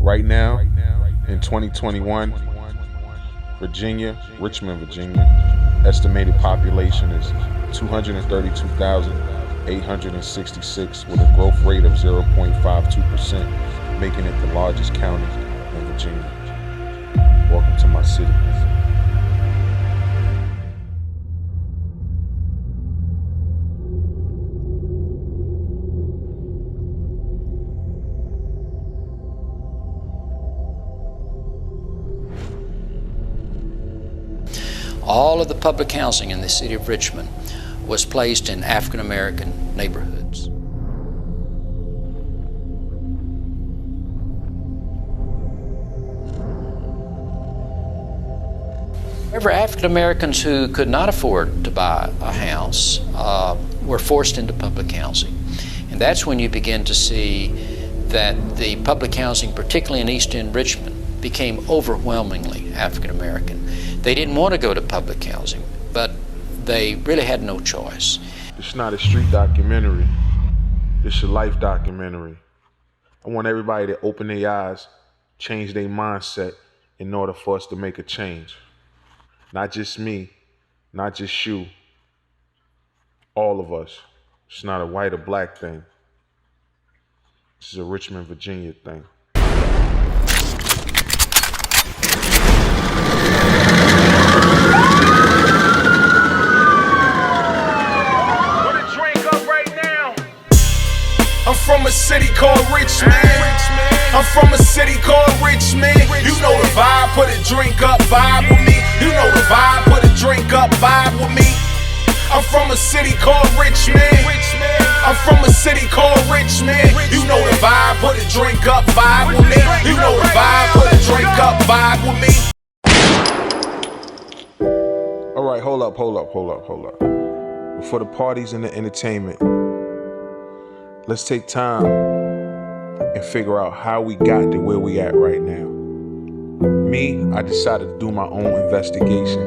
Right now, in 2021, Virginia, Richmond, Virginia, estimated population is 232,866 with a growth rate of 0.52%, making it the largest county in Virginia. Welcome to my city. All of the public housing in the city of Richmond was placed in African American neighborhoods. However, African Americans who could not afford to buy a house were forced into public housing. And that's when you begin to see that the public housing, particularly in East End Richmond, became overwhelmingly African American. They didn't want to go to public housing, but they really had no choice. It's not a street documentary. It's a life documentary. I want everybody to open their eyes, change their mindset in order for us to make a change. Not just me, not just you, all of us. It's not a white or black thing. This is a Richmond, Virginia thing. I'm from a city called Richmond. I'm from a city called Richmond. You know the vibe, put a drink up, vibe with me. You know the vibe, put a drink up, vibe with me. I'm from a city called Richmond. I'm from a city called Richmond. You know the vibe, put a drink up, vibe with me. You know the vibe, put a drink up, vibe with me. All right, hold up. Before the parties and the entertainment, let's take time and figure out how we got to where we at right now. Me, I decided to do my own investigation.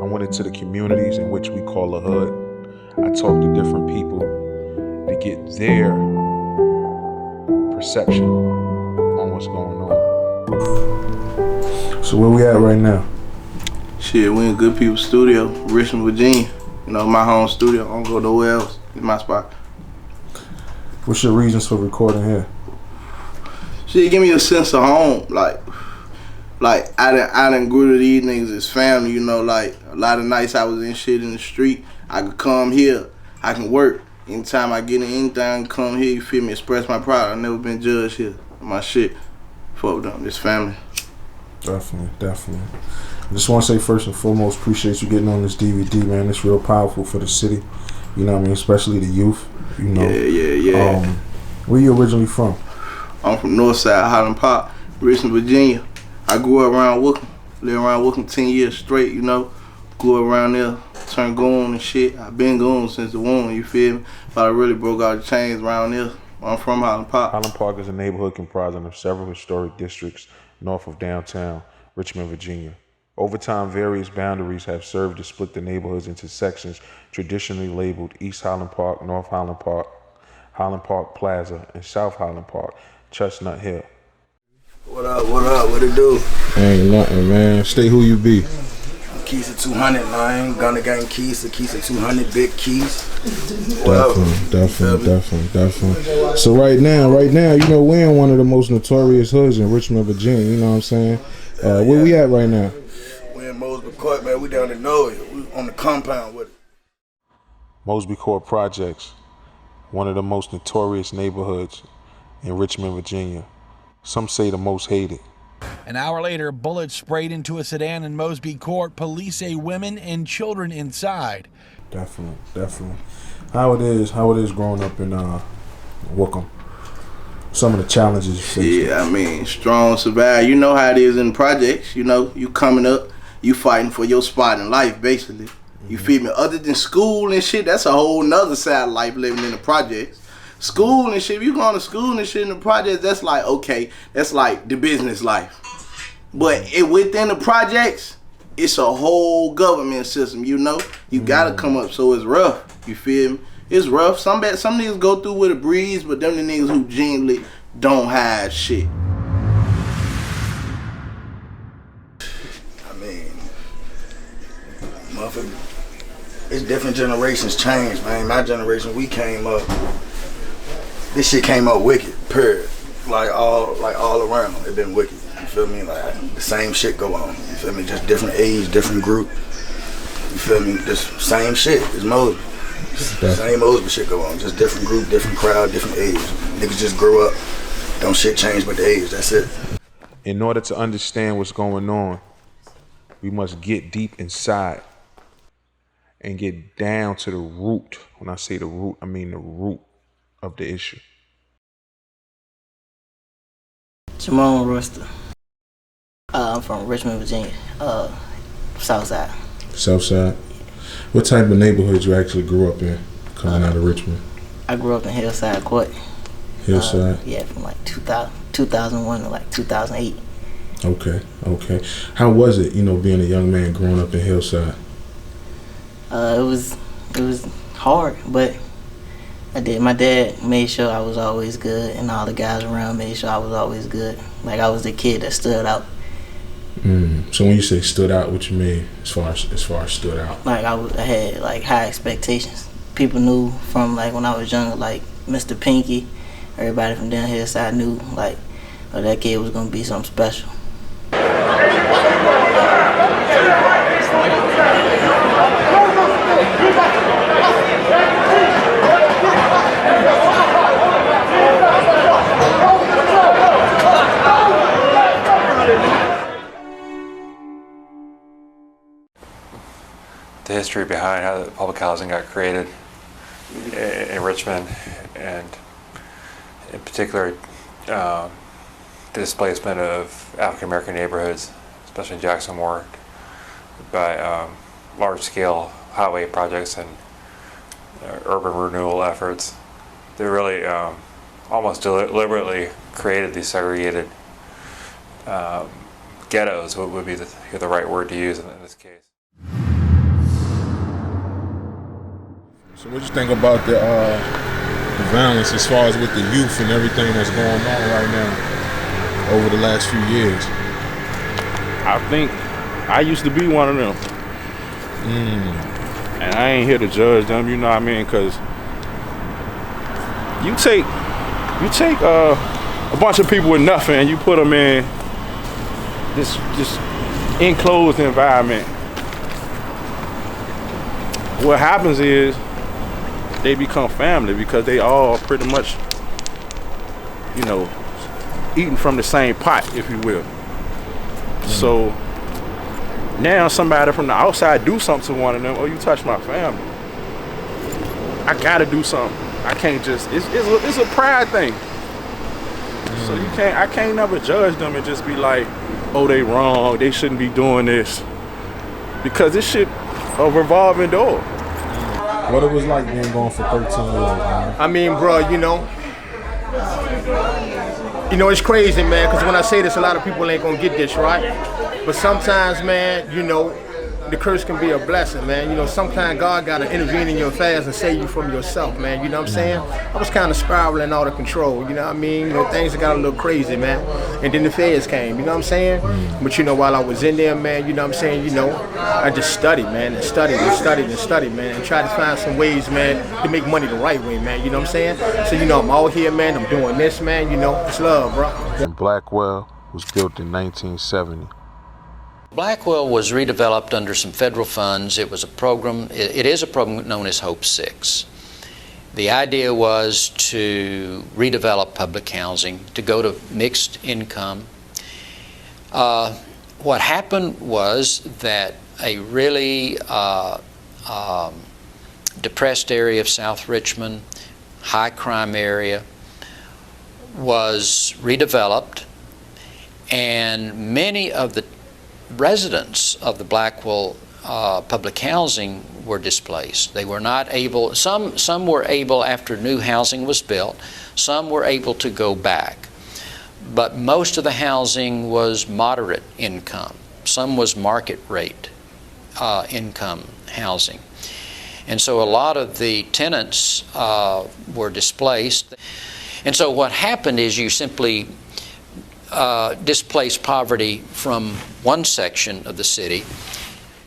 I went into the communities in which we call a hood. I talked to different people to get their perception on what's going on. So where we at right now? Shit, we in Good People Studio, Richmond, Virginia. You know, my home studio. I don't go nowhere else. It's my spot. What's your reasons for recording here? Shit, give me a sense of home. Like I done grew to these niggas as family, you know, like a lot of nights I was in shit in the street. I could come here, I can work. Anytime I get in anything, I can come here, you feel me, express my pride. I've never been judged here. My shit. Fuck them, this family. Definitely. I just want to say first and foremost, appreciate you getting on this DVD, man. It's real powerful for the city. You know what I mean? Especially the youth. You know. Yeah. Where you originally from? I'm from Northside, Highland Park, Richmond, Virginia. I grew up around Wookham. Lived around Wookham 10 years straight, you know. Grew up around there, turned goon and shit. I've been goon since the womb, you feel me? But I really broke out the chains around there. I'm from Highland Park. Highland Park is a neighborhood comprising of several historic districts north of downtown Richmond, Virginia. Over time, various boundaries have served to split the neighborhoods into sections traditionally labeled East Highland Park, North Highland Park, Highland Park Plaza, and South Highland Park, Chestnut Hill. What up? What it do? Ain't nothing, man. Stay who you be. Keys to 200, man. Gunna Gang Keys to 200, big keys. Definitely. So right now, you know, we're in one of the most notorious hoods in Richmond, Virginia. You know what I'm saying? Where we at right now? We in Mosby Court, man. We down in Norway. We on the compound with it. Mosby Court Projects, one of the most notorious neighborhoods in Richmond, Virginia. Some say the most hated. An hour later, bullets sprayed into a sedan in Mosby Court. Police say women and children inside. Definitely. How it is growing up in Wookham. Some of the challenges you face. Yeah, I mean, strong survive. You know how it is in the projects. You know, you coming up, you fighting for your spot in life, basically. You feel me? Other than school and shit, that's a whole nother side of life living in the projects. School and shit, if you going to school and shit in the projects, that's like, okay, that's like the business life. But within the projects, it's a whole government system, you know? You gotta come up, so it's rough, you feel me? It's rough. Some niggas go through with a breeze, but them the niggas who genuinely don't hide shit. feel me? It's different generations change, man. My generation, we came up, this shit came up wicked, period. Like all around, it been wicked. You feel me? Like the same shit go on. You feel me? Just different age, different group. You feel me? Just same shit. It's Mosby. Same Mosby shit go on. Just different group, different crowd, different age. Niggas just grow up. Don't shit change but the age. That's it. In order to understand what's going on, we must get deep inside and get down to the root. When I say the root, I mean the root of the issue. Jamon Royster. I'm from Richmond, Virginia. Southside. Southside? What type of neighborhood you actually grew up in coming out of Richmond? I grew up in Hillside Court. Hillside? Yeah, from like 2001 to like 2008. Okay. How was it, being a young man growing up in Hillside? It was hard, but my dad made sure I was always good, and all the guys around made sure I was always good. Like I was the kid that stood out. So when you say stood out, what you mean as far as stood out? Like I had like high expectations. People knew from like when I was younger, like Mr. Pinky, everybody from down here side knew like that kid was gonna be something special. The history behind how the public housing got created in Richmond, and in particular the displacement of African American neighborhoods, especially in Jackson Ward, by large-scale highway projects and urban renewal efforts. They really almost deliberately created these segregated ghettos, would be the right word to use in this case. So what you think about the violence as far as with the youth and everything that's going on right now over the last few years? I think I used to be one of them. And I ain't here to judge them, you know what I mean? Because you take a bunch of people with nothing and you put them in this enclosed environment. What happens is they become family because they all pretty much, eating from the same pot, if you will. So now somebody from the outside do something to one of them, oh, you touch my family. I gotta do something. I can't just, it's a pride thing. So I can't never judge them and just be like, oh, they wrong, they shouldn't be doing this. Because this shit a revolving door. What it was like being gone for 13 years, man? I mean, bro, it's crazy, man, because when I say this, a lot of people ain't gonna get this, right? But sometimes, man, the curse can be a blessing, man. Sometimes God gotta intervene in your affairs and save you from yourself, man. You know what I'm saying? I was kind of spiraling out of control, you know what I mean? Things got a little crazy, man. And then the feds came, you know what I'm saying? But while I was in there, man, you know what I'm saying? I just studied, man, and studied, man, and tried to find some ways, man, to make money the right way, man. You know what I'm saying? So, I'm out here, man. I'm doing this, man. It's love, bro. Blackwell was built in 1970. Blackwell was redeveloped under some federal funds. It was a program, it is a program known as Hope 6. The idea was to redevelop public housing, to go to mixed income. What happened was that a really depressed area of South Richmond, high crime area, was redeveloped, and many of the residents of the Blackwell public housing were displaced. They were not able, some were able after new housing was built, some were able to go back. But most of the housing was moderate income. Some was market rate income housing. And so a lot of the tenants were displaced. And so what happened is you simply displace poverty from one section of the city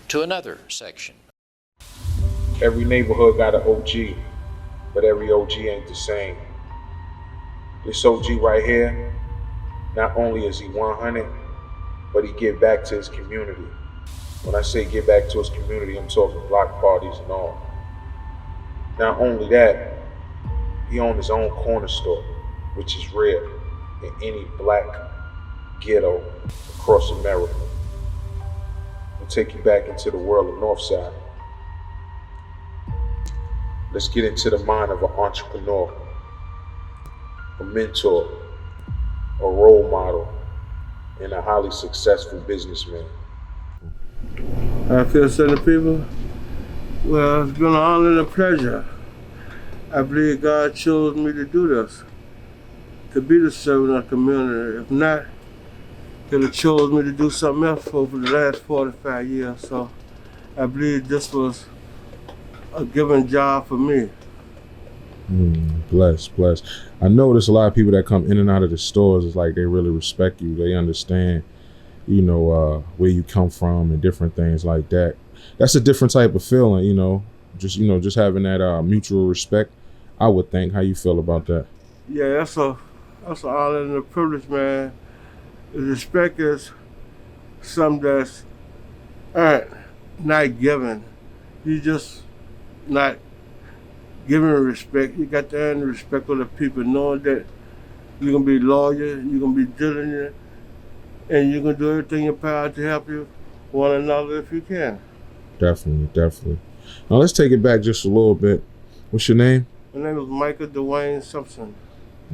to another section. Every neighborhood got an OG, but every OG ain't the same. This OG right here, not only is he 100, but he give back to his community. When I say give back to his community, I'm talking block parties and all. Not only that, he owns his own corner store, which is rare in any black ghetto across America. I'll take you back into the world of Northside. Let's get into the mind of an entrepreneur, a mentor, a role model, and a highly successful businessman. I feel certain people. Well, it's been an honor and a pleasure. I believe God chose me to do this, to be the servant of the community. If not, He'd have chose me to do something else for the last 45 years. So I believe this was a given job for me. Bless. I notice a lot of people that come in and out of the stores, it's like they really respect you. They understand, where you come from and different things like that. That's a different type of feeling, just having that mutual respect. I would think. How you feel about that? Yeah, that's an honor and a privilege, man. The respect is something that's earned, not given. You just not giving respect. You got to earn the respect of the people, knowing that you're gonna be loyal, you're gonna be diligent, and you're gonna do everything in your power to help you one another if you can. Definitely. Now let's take it back just a little bit. What's your name? My name is Michael Dwayne Simpson.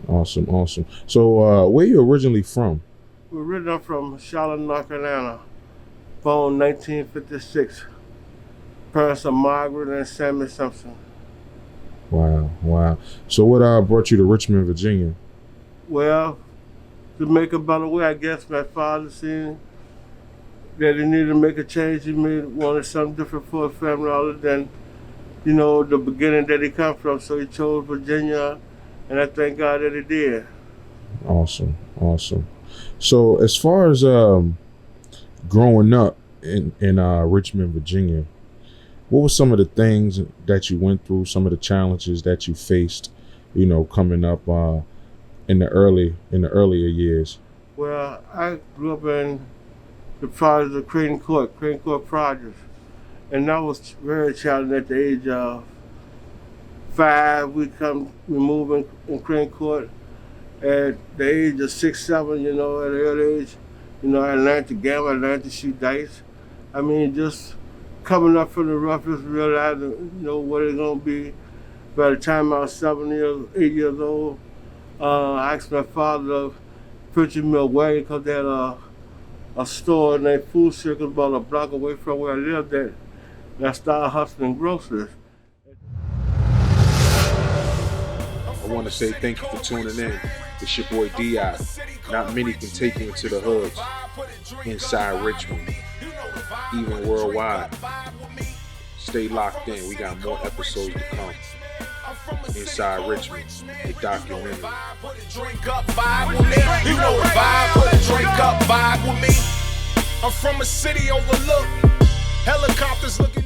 Awesome. So where you originally from? We're originally from Charlotte, North Carolina, born 1956. Parents are Margaret and Sammy Simpson. Wow. So what brought you to Richmond, Virginia? Well, to make a better way, I guess my father seen that he needed to make a change. He wanted something different for his family other than, the beginning that he come from. So he chose Virginia, and I thank God that he did. Awesome. So as far as growing up in Richmond, Virginia, what were some of the things that you went through, some of the challenges that you faced, coming up in the earlier years? Well, I grew up in the projects of Crane Court projects, and that was very challenging at the age of 5. We moved in Crane Court. At the age of 6, 7, at an early age, I learned to gamble, I learned to shoot dice. I mean, just coming up from the roughest, realizing, what it's gonna be. By the time I was 8 years old, I asked my father to purchase me a wagon because they had a store named Food Circle about a block away from where I lived at. And I started hustling groceries. I want to say thank you for tuning in. It's your boy D.I. Not many can take you into the hoods, inside Richmond, even worldwide. Stay locked in. We got more episodes to come. Inside Richmond, the documentary. Drink up, vibe with me. You know the vibe, put a drink up, vibe with me. I'm from a city overlooked. Helicopters looking.